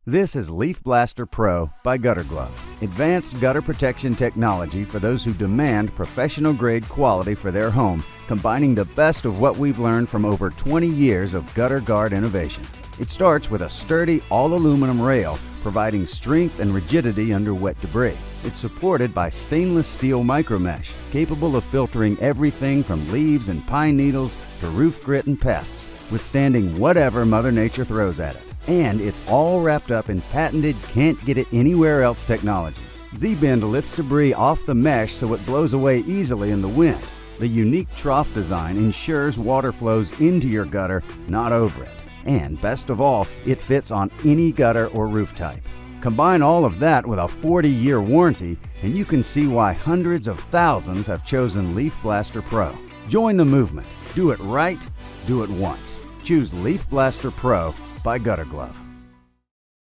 This is Leaf Blaster Pro by Gutter Glove. Advanced gutter protection technology for those who demand professional-grade quality for their home, combining the best of what we've learned from over 20 years of gutter guard innovation. It starts with a sturdy all-aluminum rail, providing strength and rigidity under wet debris. It's supported by stainless steel micromesh, capable of filtering everything from leaves and pine needles to roof grit and pests, withstanding whatever Mother Nature throws at it. And it's all wrapped up in patented can't-get-it-anywhere-else technology. Z-Bend lifts debris off the mesh so it blows away easily in the wind. The unique trough design ensures water flows into your gutter, not over it. And best of all, it fits on any gutter or roof type. Combine all of that with a 40-year warranty, and you can see why hundreds of thousands have chosen Leaf Blaster Pro. Join the movement. Do it right. Do it once. Choose Leaf Blaster Pro by Gutter Glove.